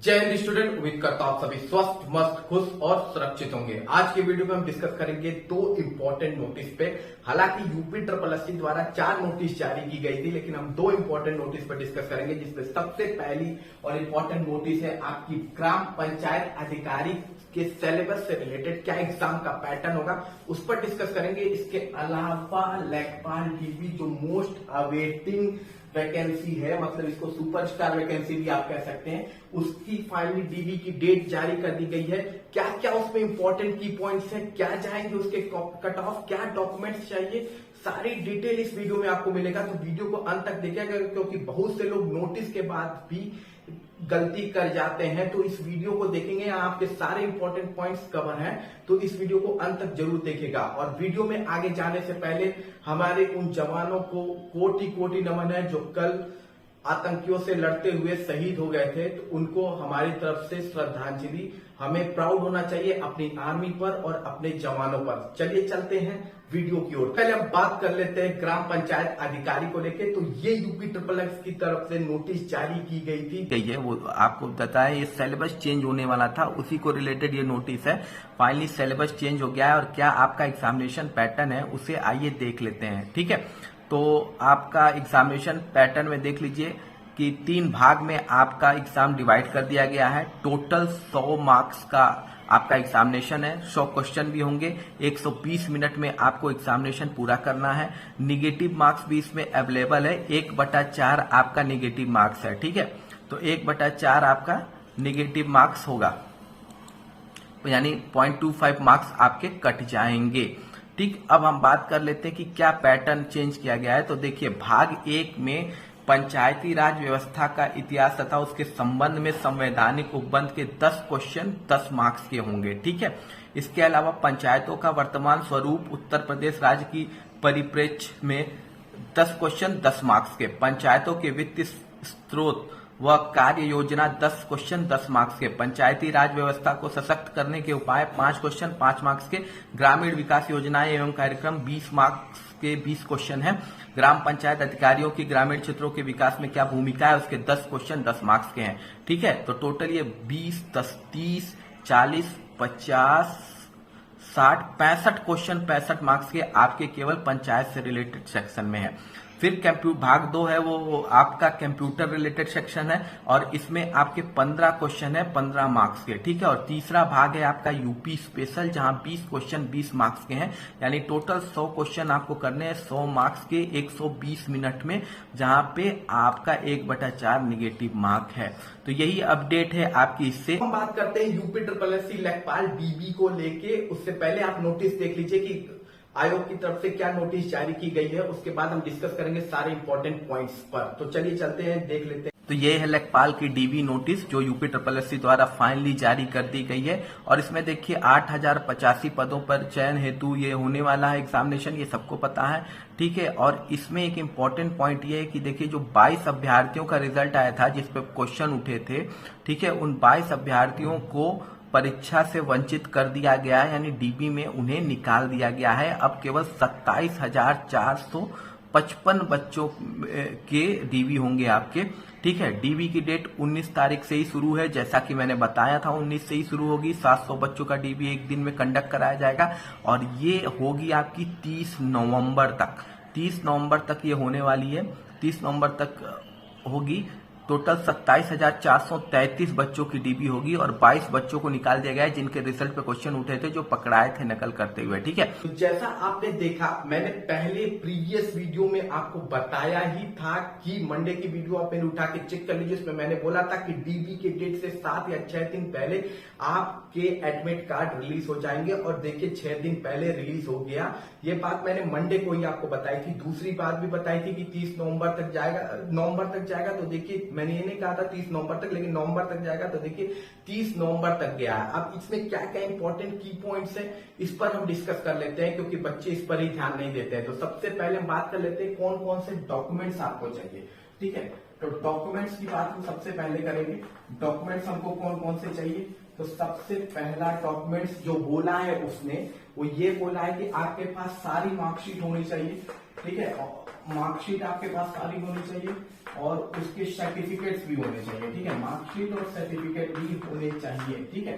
जय हिंद स्टूडेंट, उम्मीद करता हूं आप सभी स्वस्थ, मस्त, खुश और सुरक्षित होंगे। आज के वीडियो में हम डिस्कस करेंगे दो इंपॉर्टेंट नोटिस पे। हालांकि यूपी ट्रिपल एससी द्वारा 4 नोटिस जारी की गई थी, लेकिन हम दो इंपॉर्टेंट नोटिस पर डिस्कस करेंगे, जिसमें सबसे पहली और इंपॉर्टेंट नोटिस है आपकी ग्राम पंचायत अधिकारी के सिलेबस से रिलेटेड क्या एग्जाम का पैटर्न होगा, उस पर डिस्कस करेंगे। इसके अलावा लेखपाल डीबी जो मोस्ट अवेटिंग वैकेंसी है, मतलब इसको सुपरस्टार वैकेंसी भी आप कह सकते हैं, उसकी फाइनली डीबी की डेट जारी कर दी गई है। क्या क्या उसमें इंपॉर्टेंट की पॉइंट्स हैं, क्या जाएंगे उसके कट ऑफ, क्या डॉक्यूमेंट्स चाहिए, सारी डिटेल इस वीडियो में आपको मिलेगा। तो वीडियो को अंत तक देखिएगा, क्योंकि बहुत से लोग नोटिस के बाद भी गलती कर जाते हैं। तो इस वीडियो को देखेंगे, आपके सारे इंपॉर्टेंट पॉइंट्स कवर हैं, तो इस वीडियो को अंत तक जरूर देखेगा। और वीडियो में आगे जाने से पहले हमारे उन जवानों को कोटि कोटि नमन है जो कल आतंकियों से लड़ते हुए शहीद हो गए थे, तो उनको हमारी तरफ से श्रद्धांजलि। हमें प्राउड होना चाहिए अपनी आर्मी पर और अपने जवानों पर। चलिए चलते हैं वीडियो की ओर। पहले हम बात कर लेते हैं ग्राम पंचायत अधिकारी को लेके। तो ये यूपी ट्रिपल एस की तरफ से नोटिस जारी की गई है, वो आपको बताया ये सिलेबस चेंज होने वाला था, उसी को रिलेटेड ये नोटिस है। फाइनली सिलेबस चेंज हो गया है और क्या आपका एग्जामिनेशन पैटर्न है उसे आइए देख लेते हैं। ठीक है, तो आपका एग्जामिनेशन पैटर्न में देख लीजिए कि 3 भाग में आपका एग्जाम डिवाइड कर दिया गया है। टोटल 100 मार्क्स का आपका एग्जामिनेशन है, 100 क्वेश्चन भी होंगे। 120 मिनट में आपको एग्जामिनेशन पूरा करना है। निगेटिव मार्क्स भी इसमें अवेलेबल है, 1/4 आपका निगेटिव मार्क्स है। ठीक है, तो 1/4 आपका निगेटिव मार्क्स होगा, यानी 0.25 मार्क्स आपके कट जाएंगे। ठीक, अब हम बात कर लेते हैं कि क्या पैटर्न चेंज किया गया है। तो देखिए, भाग 1 में पंचायती राज व्यवस्था का इतिहास तथा उसके संबंध में संवैधानिक उपबंध के 10 क्वेश्चन 10 मार्क्स के होंगे। ठीक है, इसके अलावा पंचायतों का वर्तमान स्वरूप उत्तर प्रदेश राज्य की परिप्रेक्ष्य में 10 क्वेश्चन 10 मार्क्स के। पंचायतों के वित्तीय स्रोत व कार्य योजना 10 क्वेश्चन 10 मार्क्स के। पंचायती राज व्यवस्था को सशक्त करने के उपाय 5 क्वेश्चन 5 मार्क्स के। ग्रामीण विकास योजनाएं एवं कार्यक्रम 20 मार्क्स के 20 क्वेश्चन है। ग्राम पंचायत अधिकारियों की ग्रामीण क्षेत्रों के विकास में क्या भूमिका है, उसके 10 क्वेश्चन 10 मार्क्स के हैं। ठीक है, तो टोटल ये 20, 10, 30, 40, 50, 60, 65 क्वेश्चन 65 मार्क्स के आपके केवल पंचायत से रिलेटेड सेक्शन में है। फिर भाग 2 है, वो आपका कंप्यूटर रिलेटेड सेक्शन है और इसमें आपके 15 क्वेश्चन है 15 मार्क्स के। ठीक है, और तीसरा भाग है आपका यूपी स्पेशल, जहां 20 क्वेश्चन 20 मार्क्स के हैं, यानी टोटल 100 क्वेश्चन आपको करने हैं 100 मार्क्स के 120 मिनट में, जहां पे आपका 1/4 निगेटिव मार्क है। तो यही अपडेट है आपकी। इससे हम बात करते हैं यूपी ट्रिपल एससी लेखपाल डीबी को लेके। उससे पहले आप नोटिस देख लीजिए कि आयोग की तरफ से क्या नोटिस जारी की गई है, उसके बाद हम डिस्कस करेंगे सारे इंपॉर्टेंट पॉइंट्स पर। तो चलिए चलते हैं, देख लेते हैं। तो ये है लेखपाल की डीबी नोटिस जो यूपी ट्रिपल एससी द्वारा फाइनली जारी कर दी गई है। और इसमें देखिए 8085 पदों पर चयन हेतु ये होने वाला है एग्जामिनेशन, ये सबको पता है। ठीक है, और इसमें एक इम्पॉर्टेंट पॉइंट ये है कि देखिए जो 22 अभ्यर्थियों का रिजल्ट आया था जिसपे क्वेश्चन उठे थे, ठीक है, उन 22 अभ्यर्थियों को परीक्षा से वंचित कर दिया गया है, यानी डीबी में उन्हें निकाल दिया गया है। अब केवल 27,455 बच्चों के डीबी होंगे आपके। ठीक है, डीबी की डेट 19 तारीख से ही शुरू है, जैसा कि मैंने बताया था 19 से ही शुरू होगी। 700 बच्चों का डीबी एक दिन में कंडक्ट कराया जाएगा और ये होगी आपकी 30 नवंबर तक। 30 नवंबर तक ये होने वाली है, 30 नवंबर तक होगी। टोटल 27,433 बच्चों की डीबी होगी और 22 बच्चों को निकाल दिया गया है जिनके रिजल्ट पे क्वेश्चन उठे थे, जो पकड़ाए थे नकल करते हुए। ठीक है, तो जैसा आपने देखा, मैंने पहले प्रीवियस वीडियो में आपको बताया ही था कि मंडे की वीडियो आप उठा के चेक कर लीजिए। उसमें मैंने बोला था कि डीबी के डेट से 7 या 6 दिन पहले आपके एडमिट कार्ड रिलीज हो जाएंगे, और देखिए 6 दिन पहले रिलीज हो गया। ये बात मैंने मंडे को ही आपको बताई थी। दूसरी बात भी बताई थी कि 30 नवंबर तक जाएगा। तो देखिए मैंने ये नहीं कहा था 30 नवंबर तक, लेकिन नवंबर तक जाएगा। तो देखिए 30 नवंबर तक गया है। अब इसमें क्या क्या इंपॉर्टेंट की पॉइंट्स है, इस पर हम डिस्कस कर लेते हैं, क्योंकि बच्चे इस पर ही ध्यान नहीं देते हैं। तो सबसे पहले हम बात कर लेते हैं कौन कौन से डॉक्यूमेंट्स आपको चाहिए। ठीक है, तो डॉक्यूमेंट्स की बात हम सबसे पहले करेंगे। डॉक्यूमेंट्स हमको कौन कौन से चाहिए, तो सबसे पहला डॉक्यूमेंट्स जो बोला है उसने, वो ये बोला है कि आपके पास सारी मार्कशीट होनी चाहिए। ठीक है, मार्कशीट आपके पास सारी होनी चाहिए और उसके सर्टिफिकेट्स भी होने चाहिए, ठीक है। मार्कशीट और सर्टिफिकेट भी होने चाहिए, ठीक है।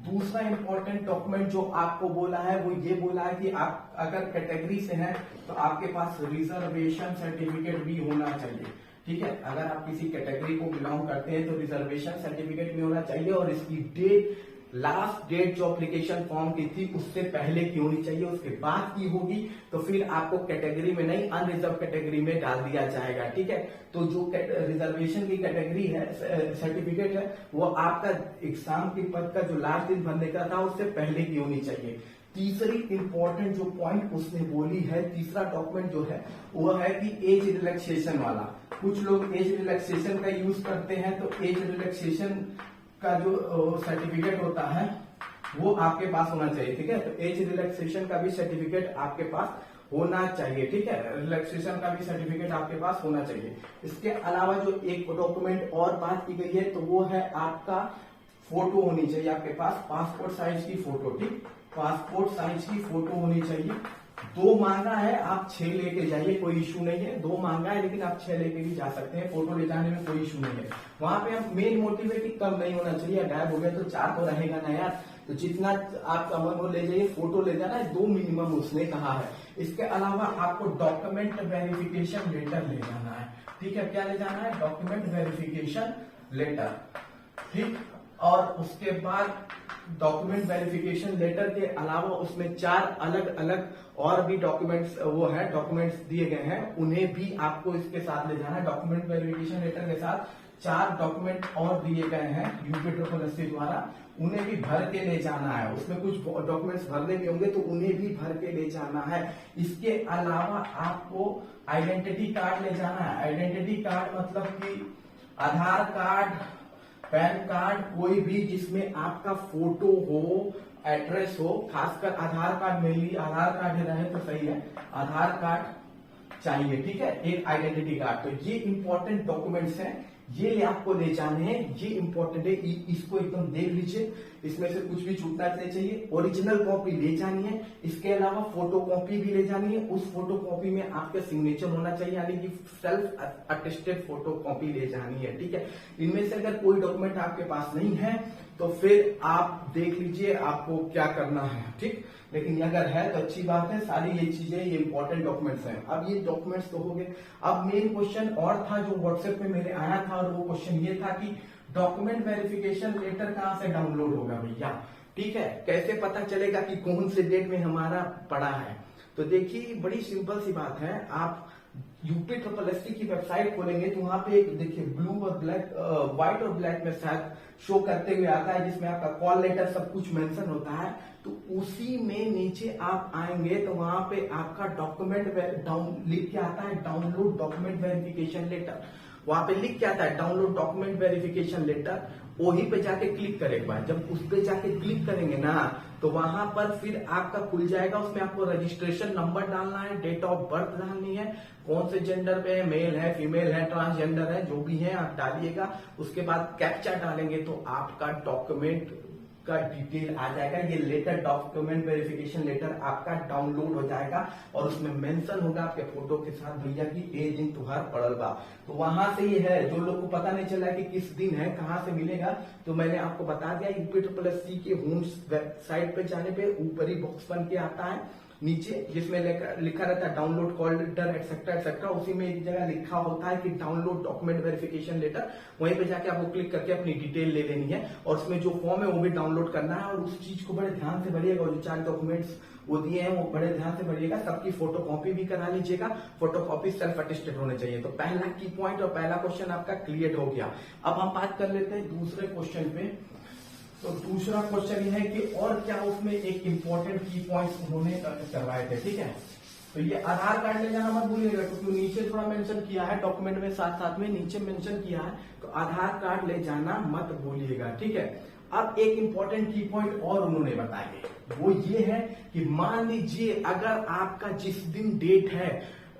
दूसरा इंपॉर्टेंट डॉक्यूमेंट जो आपको बोला है वो ये बोला है कि आप अगर कैटेगरी से हैं तो आपके पास रिजर्वेशन सर्टिफिकेट भी होना चाहिए, ठीक है। अगर आप किसी कैटेगरी को बिलोंग करते हैं तो रिजर्वेशन सर्टिफिकेट भी होना चाहिए और इसकी डेट, लास्ट डेट जो एप्लीकेशन फॉर्म की थी उससे पहले की होनी चाहिए, उसके बाद की होगी तो फिर आपको कैटेगरी में नहीं अनरिजर्व कैटेगरी में डाल दिया जाएगा, ठीक है। तो जो रिजर्वेशन की कैटेगरी है सर्टिफिकेट है वो आपका एग्जाम के पद का जो लास्ट दिन भरने का था उससे पहले की होनी चाहिए। तीसरी इंपॉर्टेंट जो पॉइंट उसने बोली है, तीसरा डॉक्यूमेंट जो है वो है कि एज रिलैक्सेशन वाला। कुछ लोग एज रिलैक्सेशन का यूज करते हैं तो एज रिलैक्सेशन का जो सर्टिफिकेट होता है वो आपके पास होना चाहिए, ठीक है। तो एज रिलैक्सेशन का भी सर्टिफिकेट आपके पास होना चाहिए, ठीक है। रिलैक्सेशन का भी सर्टिफिकेट आपके पास होना चाहिए। इसके अलावा जो एक डॉक्यूमेंट और बात की गई है तो वो है आपका फोटो होनी चाहिए आपके पास, पासपोर्ट साइज की फोटो, ठीक। पासपोर्ट साइज की फोटो होनी चाहिए। 2 मांगा है, आप 6 लेके जाइए, कोई इशू नहीं है। 2 मांगा है लेकिन आप 6 लेके भी जा सकते हैं, फोटो ले जाने में कोई इशू नहीं है। वहां पे हम मेन मोटिव है कि कम नहीं होना चाहिए, गायब हो गया तो 4 तो रहेगा ना यार, तो जितना आपका मन हो ले जाइए, फोटो ले जाना है, 2 मिनिमम उसने कहा है। इसके अलावा आपको डॉक्यूमेंट वेरिफिकेशन लेटर ले जाना है, ठीक है। क्या ले जाना है? डॉक्यूमेंट वेरिफिकेशन लेटर, ठीक। और उसके बाद डॉक्यूमेंट वेरिफिकेशन लेटर के अलावा उसमें 4 अलग अलग और भी डॉक्यूमेंट्स वो है, डॉक्यूमेंट्स दिए गए हैं, उन्हें भी आपको इसके साथ ले जाना है। डॉक्यूमेंट वेरिफिकेशन लेटर के साथ 4 डॉक्यूमेंट और दिए गए हैं यूपी द्वारा, उन्हें भी भर के ले जाना है। उसमें कुछ डॉक्यूमेंट्स भरने भी होंगे तो उन्हें भी भर के ले जाना है। इसके अलावा आपको आइडेंटिटी कार्ड ले जाना है। आइडेंटिटी कार्ड मतलब कि आधार कार्ड, पैन कार्ड, कोई भी जिसमें आपका फोटो हो, एड्रेस हो, खासकर आधार कार्ड में ही, आधार कार्ड रहे तो सही है, आधार कार्ड चाहिए, ठीक है। एक आइडेंटिटी कार्ड, तो ये इंपॉर्टेंट डॉक्यूमेंट्स हैं, ये आपको ले जाने हैं, ये इंपॉर्टेंट है, इसको एकदम देख लीजिए, इसमें से कुछ भी छूटना नहीं चाहिए। ओरिजिनल कॉपी ले जानी है, इसके अलावा फोटो कॉपी भी ले जानी है। उस फोटो कॉपी में आपका सिग्नेचर होना चाहिए, यानी कि सेल्फ अटेस्टेड फोटो कॉपी ले जानी है, ठीक है। इनमें से अगर कोई डॉक्यूमेंट आपके पास नहीं है तो फिर आप देख लीजिए आपको क्या करना है, ठीक। लेकिन अगर है तो अच्छी बात है, सारी ये चीजें ये इंपॉर्टेंट डॉक्यूमेंट्स हैं। अब ये डॉक्यूमेंट्स तो हो गए। अब मेन क्वेश्चन और था जो व्हाट्सएप में मेरे आया था, और वो क्वेश्चन ये था कि डॉक्यूमेंट वेरिफिकेशन लेटर कहाँ से डाउनलोड होगा भैया, ठीक है। कैसे पता चलेगा कि कौन से डेट में हमारा पड़ा है? तो देखिए बड़ी सिंपल सी बात है, आप UPSSC की वेबसाइट खोलेंगे तो वहां पे एक देखिए ब्लू और ब्लैक, व्हाइट और ब्लैक में शायद शो करते हुए आता है, जिसमें आपका कॉल लेटर सब कुछ मेंशन होता है। तो उसी में नीचे आप आएंगे तो वहां पे आपका डॉक्यूमेंट लिख के आता है डाउनलोड डॉक्यूमेंट वेरिफिकेशन लेटर। वहां पे लिख के आता है डाउनलोड डॉक्यूमेंट वेरिफिकेशन लेटर, वही पे जाके क्लिक करें एक बार। जब उस पे जाके क्लिक करेंगे ना तो वहां पर फिर आपका खुल जाएगा, उसमें आपको रजिस्ट्रेशन नंबर डालना है, डेट ऑफ बर्थ डालनी है, कौन से जेंडर पे है, मेल है, फीमेल है, ट्रांसजेंडर है, जो भी है आप डालिएगा। उसके बाद कैप्चा डालेंगे तो आपका डॉक्यूमेंट का डिटेल आ जाएगा। ये लेटर डॉक्यूमेंट वेरिफिकेशन लेटर आपका डाउनलोड हो जाएगा और उसमें मेंशन होगा आपके फोटो के साथ भैया की ए दिन तुहार पड़ल बा। तो वहां से ये है, जो लोग को पता नहीं चला कि किस दिन है, कहां से मिलेगा, तो मैंने आपको बता दिया। UPSSC के होम वेबसाइट पे जाने पे ऊपरी बॉक्स बन के आता है नीचे, जिसमें लिखा रहता है download call letter etcetera etcetera. उसी में एक जगह लिखा होता है कि डाउनलोड डॉक्यूमेंट वेरिफिकेशन लेटर, वहीं पे जाके आपको क्लिक करके अपनी डिटेल ले लेनी है और उसमें जो फॉर्म है वो भी डाउनलोड करना है। और उस चीज को बड़े ध्यान से भरिएगा, और जो 4 डॉक्यूमेंट्स वो दिए हैं वो बड़े ध्यान से भरिएगा। सबकी फोटो कॉपी भी करा लीजिएगा, फोटो कॉपी सेल्फ अटेस्टेड होने चाहिए। तो पहला की पॉइंट और पहला क्वेश्चन आपका क्लियर हो गया। अब हम बात कर लेते हैं दूसरे क्वेश्चन पे। तो दूसरा क्वेश्चन ये है कि और क्या उसमें एक इंपॉर्टेंट की पॉइंट्स उन्होंने करवाए थे, ठीक है। तो ये आधार कार्ड ले जाना मत भूलिएगा, क्योंकि नीचे थोड़ा मेंशन किया है डॉक्यूमेंट में, साथ साथ में नीचे मेंशन किया है, तो आधार कार्ड ले जाना मत भूलिएगा, ठीक है। अब एक इंपॉर्टेंट की पॉइंट और उन्होंने बताए, वो ये है कि मान लीजिए अगर आपका जिस दिन डेट है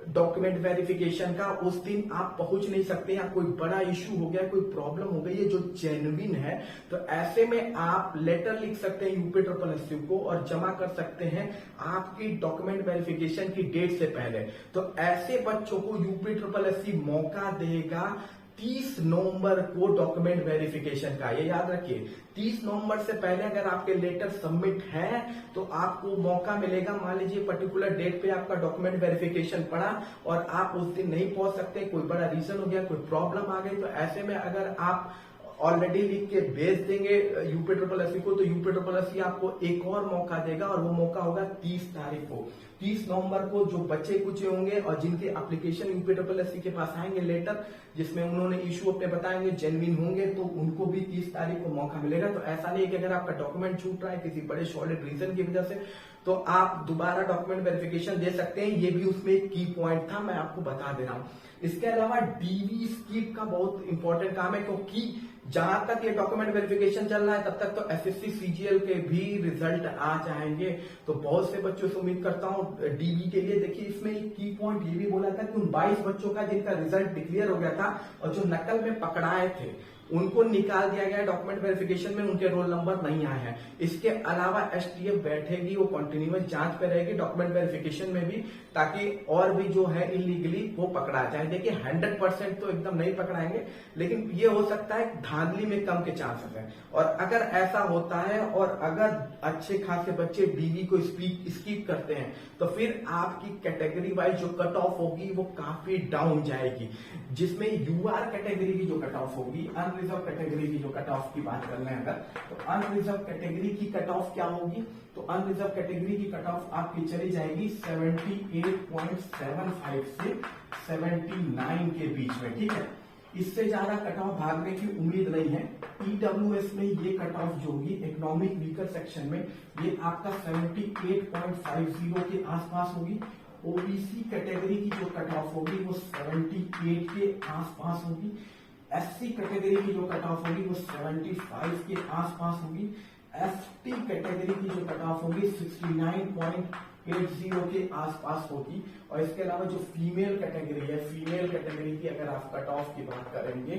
डॉक्यूमेंट वेरिफिकेशन का, उस दिन आप पहुंच नहीं सकते या कोई बड़ा इश्यू हो गया, कोई प्रॉब्लम हो गई है जो जेन्युइन है, तो ऐसे में आप लेटर लिख सकते हैं यूपी ट्रिपल एस को और जमा कर सकते हैं आपकी डॉक्यूमेंट वेरिफिकेशन की डेट से पहले। तो ऐसे बच्चों को यूपी ट्रिपल एस मौका देगा 30 नवंबर को डॉक्यूमेंट वेरिफिकेशन का। ये याद रखिए, 30 नवंबर से पहले अगर आपके लेटर सबमिट है तो आपको मौका मिलेगा। मान लीजिए पर्टिकुलर डेट पे आपका डॉक्यूमेंट वेरिफिकेशन पड़ा और आप उस दिन नहीं पहुंच सकते, कोई बड़ा रीजन हो गया, कोई प्रॉब्लम आ गई, तो ऐसे में अगर आप ऑलरेडी लिख के भेज देंगे यूपी ट्रिपल एस को, तो यूपी ट्रिपल एस आपको एक और मौका देगा और वो मौका होगा 30 तारीख को। 30 नवंबर को जो बच्चे कुछ होंगे और जिनके एप्लीकेशन यूपी ट्रिपल एस के पास आएंगे लेटर जिसमें उन्होंने इशू अपने बताएंगे जेन्युइन होंगे, तो उनको भी 30 तारीख को मौका मिलेगा। तो ऐसा नहीं है कि अगर आपका डॉक्यूमेंट छूट रहा है किसी बड़े सॉलिड रीजन की वजह से तो आप दोबारा डॉक्यूमेंट वेरिफिकेशन दे सकते हैं। ये भी उसमें एक की पॉइंट था, मैं आपको बता दे रहा हूं। इसके अलावा डीवी स्कीप का बहुत इंपॉर्टेंट काम है, क्योंकि जहां तक ये डॉक्यूमेंट वेरिफिकेशन चल रहा है तब तक तो एसएससी सीजीएल के भी रिजल्ट आ जाएंगे। तो बहुत से बच्चों से उम्मीद करता हूं डीवी के लिए। देखिए इसमें एक की पॉइंट ये भी बोला था कि उन 22 बच्चों का जिनका रिजल्ट डिक्लेयर हो गया था और जो नकल में पकड़ाए थे उनको निकाल दिया गया डॉक्यूमेंट वेरिफिकेशन में, उनके रोल नंबर नहीं आए हैं। इसके अलावा एसटीएफ बैठेगी, वो कंटिन्यूअस जांच पे रहेगी डॉक्यूमेंट वेरिफिकेशन में भी, ताकि और भी जो है इलीगली वो पकड़ा जाए। देखिए 100% तो एकदम नहीं पकड़ाएंगे, लेकिन ये हो सकता है धांधली में कम के चांसेस है। और अगर ऐसा होता है और अगर अच्छे खासे बच्चे डीवी को स्कीप करते हैं तो फिर आपकी कैटेगरी वाइज जो कट ऑफ होगी वो काफी डाउन जाएगी, जिसमें यूआर कैटेगरी की जो कट ऑफ होगी, अनरिजर्व कैटेगरी की जो कट ऑफ की बात कर रहे हैं अगर, तो अनरिजर्व कैटेगरी की कट ऑफ क्या होगी, तो अनरिजर्व कैटेगरी की कट ऑफ आपकी चली जाएगी 78.75 से 79 के बीच में, ठीक है। इससे ज्यादा कट ऑफ भागने की उम्मीद नहीं है। ईडब्ल्यूएस में ये कट ऑफ जो होगी इकोनॉमिक वीकर सेक्शन में ये आपका 78.50 के आसपास होगी। ओबीसी कैटेगरी की जो कट ऑफ होगी वो 78 के आसपास होगी। एससी कैटेगरी की जो कट ऑफ होगी वो 75 के आसपास होगी। एसटी कैटेगरी की जो कट ऑफ होगी 69.80 के आसपास होगी। और इसके अलावा जो फीमेल कैटेगरी है, फीमेल कैटेगरी की अगर आप कट ऑफ की बात करेंगे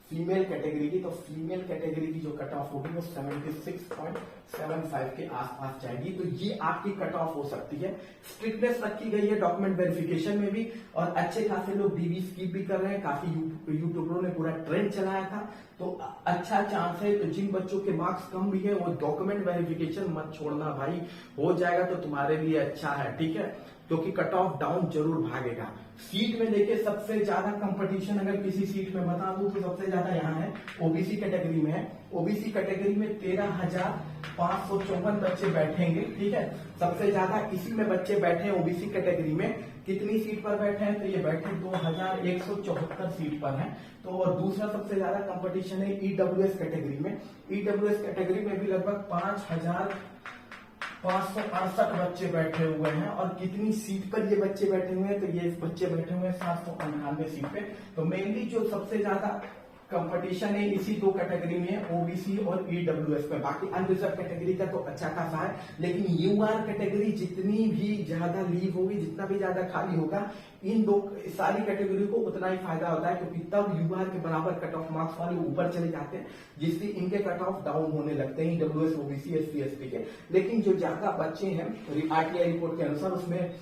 फीमेल कैटेगरी की, तो फीमेल कैटेगरी की जो कट ऑफ होगी वो 76.75 के आसपास जाएगी। तो ये आपकी कट ऑफ हो सकती है। स्ट्रिक्टनेस रखी गई है डॉक्यूमेंट वेरिफिकेशन में भी और अच्छे खासे लोग डीवी स्कीप भी कर रहे हैं। काफी यूट्यूबरों ने पूरा ट्रेंड चलाया था, तो अच्छा चांस है। तो जिन बच्चों के मार्क्स कम भी है वो डॉक्यूमेंट वेरिफिकेशन मत छोड़ना भाई, हो जाएगा तो तुम्हारे लिए अच्छा है, ठीक है, क्योंकि कट ऑफ डाउन जरूर भागेगा। सीट में देखिए सबसे ज्यादा कंपटीशन अगर किसी सीट में बता दूं तो सबसे ज्यादा यहाँ है ओबीसी कैटेगरी में है। ओबीसी कैटेगरी में 13,554 बच्चे बैठेंगे, ठीक है, सबसे ज्यादा इसी में बच्चे बैठे हैं ओबीसी कैटेगरी में। कितनी सीट पर बैठे हैं, तो ये बैठे 2174 सीट पर हैं। तो और दूसरा सबसे ज्यादा कंपटीशन है ईडब्ल्यूएस कैटेगरी में। ईडब्ल्यूएस कैटेगरी में भी लगभग 5,568 बच्चे बैठे हुए हैं। और कितनी सीट पर ये बच्चे बैठे हुए हैं, तो ये बच्चे बैठे हुए हैं 798 सीट पे। तो मेनली जो सबसे ज्यादा कंपटीशन है इसी दो कैटेगरी में, ओबीसी और ईडब्ल्यूएस में। बाकी अनरिजर्व कैटेगरी का तो अच्छा खासा है, लेकिन यूआर कैटेगरी जितनी भी ज्यादा लीव होगी, जितना भी ज्यादा खाली होगा, इन दो सारी कैटेगरी को उतना ही फायदा होता है, क्योंकि तब यूआर के बराबर कट ऑफ मार्क्स वाले ऊपर चले जाते हैं, जिससे इनके कट ऑफ डाउन होने लगते हैं ईडब्ल्यूएस, ओबीसी, एससी, एसटी के। लेकिन जो ज्यादा बच्चे हैं आरटीआई रिपोर्ट के अनुसार उसमें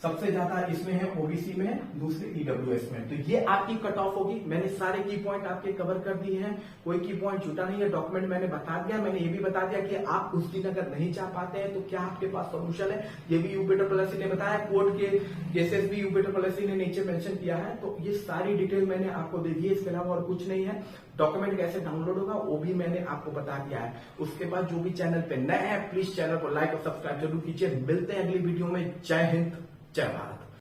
सबसे ज्यादा इसमें है ओबीसी में, दूसरे ईडब्ल्यूएस में। तो ये आपकी कट ऑफ होगी। मैंने सारे की पॉइंट आपके कवर कर दिए हैं, कोई की पॉइंट छूटा नहीं है। डॉक्यूमेंट मैंने बता दिया। मैंने ये भी बता दिया कि आप उस दिन अगर नहीं जा पाते हैं तो क्या आपके पास सोल्यूशन है, ये भी यूपी ट्रिपल एस ने बताया। कोर्ट के केसेस भी यूपी ट्रिपल एस ने नीचे मेंशन किया है। तो ये सारी डिटेल मैंने आपको दे दी है, इसके अलावा और कुछ नहीं है। डॉक्यूमेंट कैसे डाउनलोड होगा वो भी मैंने आपको बता दिया है। उसके बाद जो भी चैनल पे नए हैं प्लीज चैनल को लाइक और सब्सक्राइब जरूर कीजिए। मिलते हैं अगली वीडियो में। जय हिंद, जय भारत।